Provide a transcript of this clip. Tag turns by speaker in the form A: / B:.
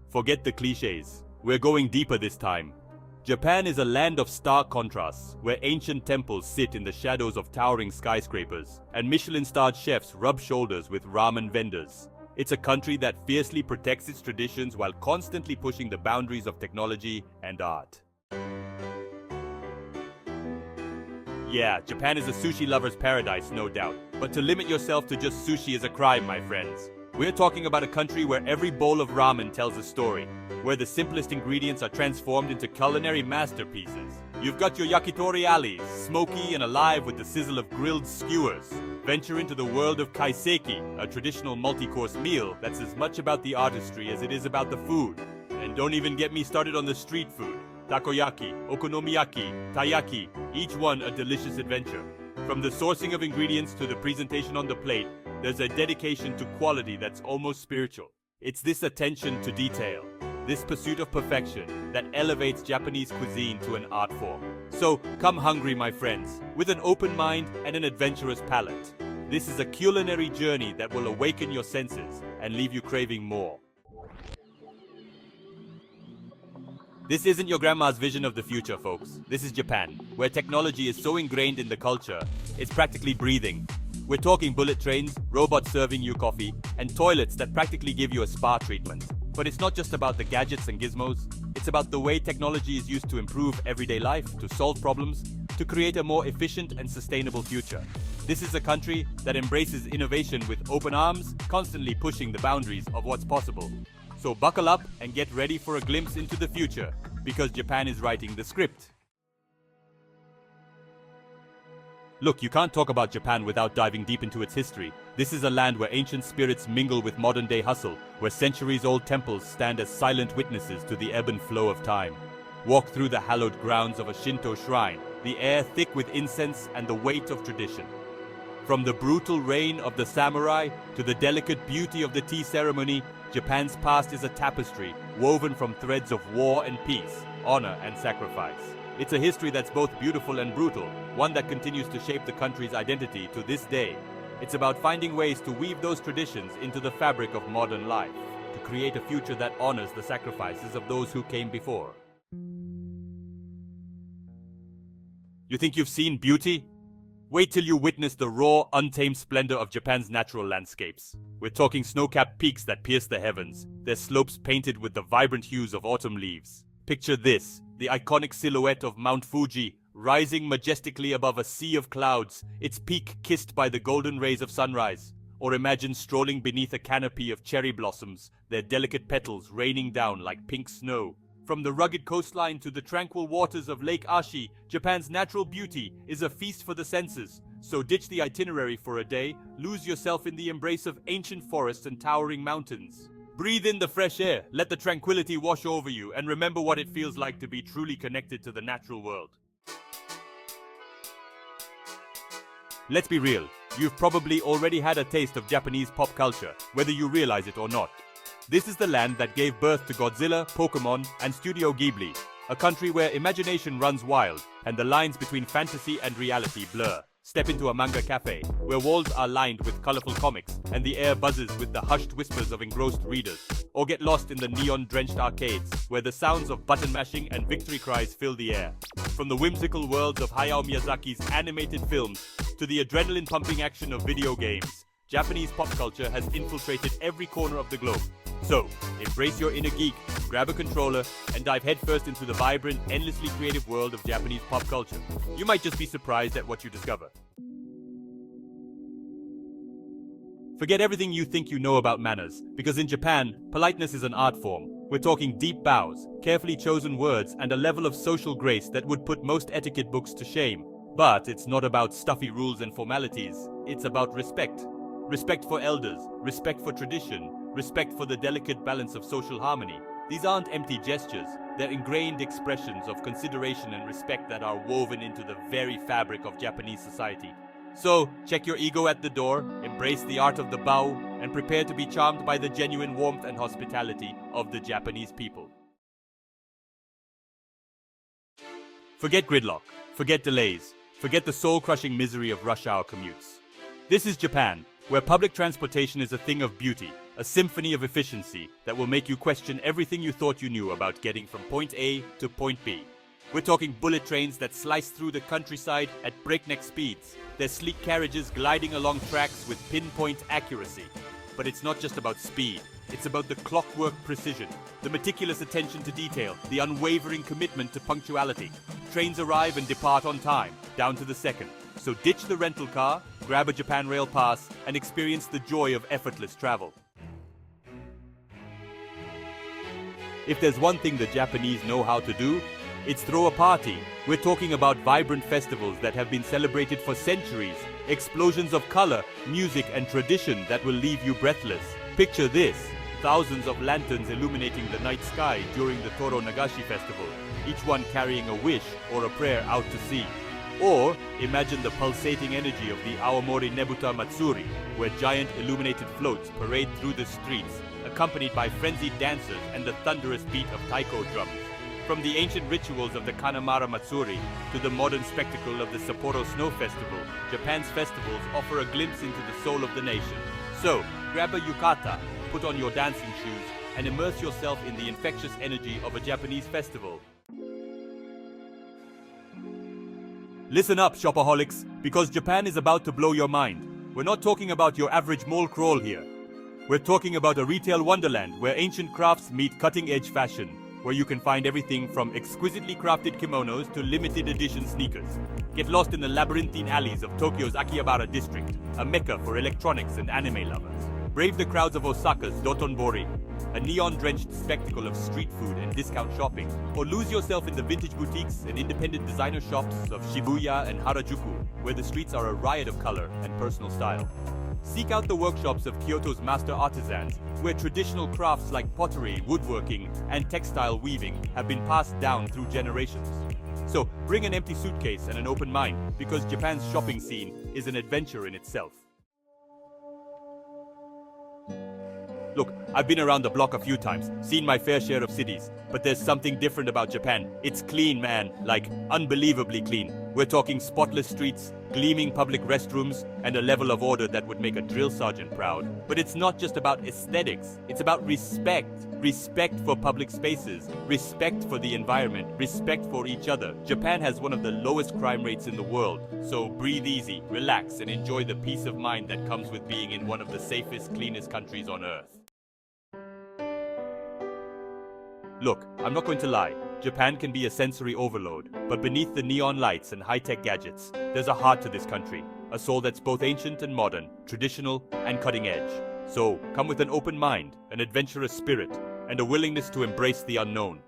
A: Forget the cliches. We're going deeper this time. Japan is a land of stark contrasts, where ancient temples sit in the shadows of towering skyscrapers, and Michelin-starred chefs rub shoulders with ramen vendors. It's a country that fiercely protects its traditions while constantly pushing the boundaries of technology and art. Yeah, Japan is a sushi lover's paradise, no doubt. But to limit yourself to just sushi is a crime, my friends. We're talking about a country where every bowl of ramen tells a story, where the simplest ingredients are transformed into culinary masterpieces. You've got your yakitori alleys, smoky and alive with the sizzle of grilled skewers. Venture into the world of kaiseki, a traditional multi-course meal that's as much about the artistry as it is about the food. And don't even get me started on the street food. Takoyaki, okonomiyaki, taiyaki, each one a delicious adventure. From the sourcing of ingredients to the presentation on the plate, there's a dedication to quality that's almost spiritual. It's this attention to detail, this pursuit of perfection, that elevates Japanese cuisine to an art form. So come hungry, my friends, with an open mind and an adventurous palate. This is a culinary journey that will awaken your senses and leave you craving more. This isn't your grandma's vision of the future, folks. This is Japan, where technology is so ingrained in the culture, it's practically breathing. We're talking bullet trains, robots serving you coffee, and toilets that practically give you a spa treatment. But it's not just about the gadgets and gizmos. It's about the way technology is used to improve everyday life, to solve problems, to create a more efficient and sustainable future. This is a country that embraces innovation with open arms, constantly pushing the boundaries of what's possible. So buckle up and get ready for a glimpse into the future, because Japan is writing the script. Look, you can't talk about Japan without diving deep into its history. This is a land where ancient spirits mingle with modern-day hustle, where centuries-old temples stand as silent witnesses to the ebb and flow of time. Walk through the hallowed grounds of a Shinto shrine, the air thick with incense and the weight of tradition. From the brutal reign of the samurai to the delicate beauty of the tea ceremony, Japan's past is a tapestry woven from threads of war and peace, honor and sacrifice. It's a history that's both beautiful and brutal, one that continues to shape the country's identity to this day. It's about finding ways to weave those traditions into the fabric of modern life, to create a future that honors the sacrifices of those who came before. You think you've seen beauty? Wait till you witness the raw, untamed splendor of Japan's natural landscapes. We're talking snow-capped peaks that pierce the heavens, their slopes painted with the vibrant hues of autumn leaves. Picture this, the iconic silhouette of Mount Fuji, rising majestically above a sea of clouds, its peak kissed by the golden rays of sunrise. Or imagine strolling beneath a canopy of cherry blossoms, their delicate petals raining down like pink snow. From the rugged coastline to the tranquil waters of Lake Ashi, Japan's natural beauty is a feast for the senses. So ditch the itinerary for a day, lose yourself in the embrace of ancient forests and towering mountains. Breathe in the fresh air, let the tranquility wash over you, and remember what it feels like to be truly connected to the natural world. Let's be real, you've probably already had a taste of Japanese pop culture, whether you realize it or not. This is the land that gave birth to Godzilla, Pokémon, and Studio Ghibli, a country where imagination runs wild and the lines between fantasy and reality blur. Step into a manga cafe, where walls are lined with colorful comics and the air buzzes with the hushed whispers of engrossed readers. Or get lost in the neon-drenched arcades, where the sounds of button mashing and victory cries fill the air. From the whimsical worlds of Hayao Miyazaki's animated films to the adrenaline-pumping action of video games, Japanese pop culture has infiltrated every corner of the globe. So, embrace your inner geek, grab a controller, and dive headfirst into the vibrant, endlessly creative world of Japanese pop culture. You might just be surprised at what you discover. Forget everything you think you know about manners, because in Japan, politeness is an art form. We're talking deep bows, carefully chosen words, and a level of social grace that would put most etiquette books to shame. But it's not about stuffy rules and formalities. It's about respect. Respect for elders, respect for tradition, respect for the delicate balance of social harmony. These aren't empty gestures, they're ingrained expressions of consideration and respect that are woven into the very fabric of Japanese society. So, check your ego at the door, embrace the art of the bow, and prepare to be charmed by the genuine warmth and hospitality of the Japanese people. Forget gridlock, forget delays, forget the soul-crushing misery of rush hour commutes. This is Japan, where public transportation is a thing of beauty, a symphony of efficiency that will make you question everything you thought you knew about getting from point A to point B. We're talking bullet trains that slice through the countryside at breakneck speeds, their sleek carriages gliding along tracks with pinpoint accuracy. But it's not just about speed, it's about the clockwork precision, the meticulous attention to detail, the unwavering commitment to punctuality. Trains arrive and depart on time, down to the second. So ditch the rental car, grab a Japan Rail pass, and experience the joy of effortless travel. If there's one thing the Japanese know how to do, it's throw a party. We're talking about vibrant festivals that have been celebrated for centuries, explosions of color, music, and tradition that will leave you breathless. Picture this: thousands of lanterns illuminating the night sky during the Toro Nagashi festival, each one carrying a wish or a prayer out to sea. Or imagine the pulsating energy of the Aomori Nebuta Matsuri, where giant illuminated floats parade through the streets, accompanied by frenzied dancers and the thunderous beat of taiko drums. From the ancient rituals of the Kanamara Matsuri to the modern spectacle of the Sapporo Snow Festival, Japan's festivals offer a glimpse into the soul of the nation. So, grab a yukata, put on your dancing shoes, and immerse yourself in the infectious energy of a Japanese festival. Listen up, shopaholics, because Japan is about to blow your mind. We're not talking about your average mall crawl here. We're talking about a retail wonderland where ancient crafts meet cutting-edge fashion, where you can find everything from exquisitely crafted kimonos to limited edition sneakers. Get lost in the labyrinthine alleys of Tokyo's Akihabara district, a mecca for electronics and anime lovers. Brave the crowds of Osaka's Dotonbori, a neon-drenched spectacle of street food and discount shopping. Or lose yourself in the vintage boutiques and independent designer shops of Shibuya and Harajuku, where the streets are a riot of color and personal style. Seek out the workshops of Kyoto's master artisans, where traditional crafts like pottery, woodworking, and textile weaving have been passed down through generations. So bring an empty suitcase and an open mind, because Japan's shopping scene is an adventure in itself. Look, I've been around the block a few times, seen my fair share of cities, but there's something different about Japan. It's clean, man, like unbelievably clean. We're talking spotless streets, gleaming public restrooms, and a level of order that would make a drill sergeant proud. But it's not just about aesthetics, it's about respect. Respect for public spaces, respect for the environment, respect for each other. Japan has one of the lowest crime rates in the world, so breathe easy, relax, and enjoy the peace of mind that comes with being in one of the safest, cleanest countries on earth. Look, I'm not going to lie. Japan can be a sensory overload, but beneath the neon lights and high-tech gadgets, there's a heart to this country, a soul that's both ancient and modern, traditional and cutting edge. So, come with an open mind, an adventurous spirit, and a willingness to embrace the unknown.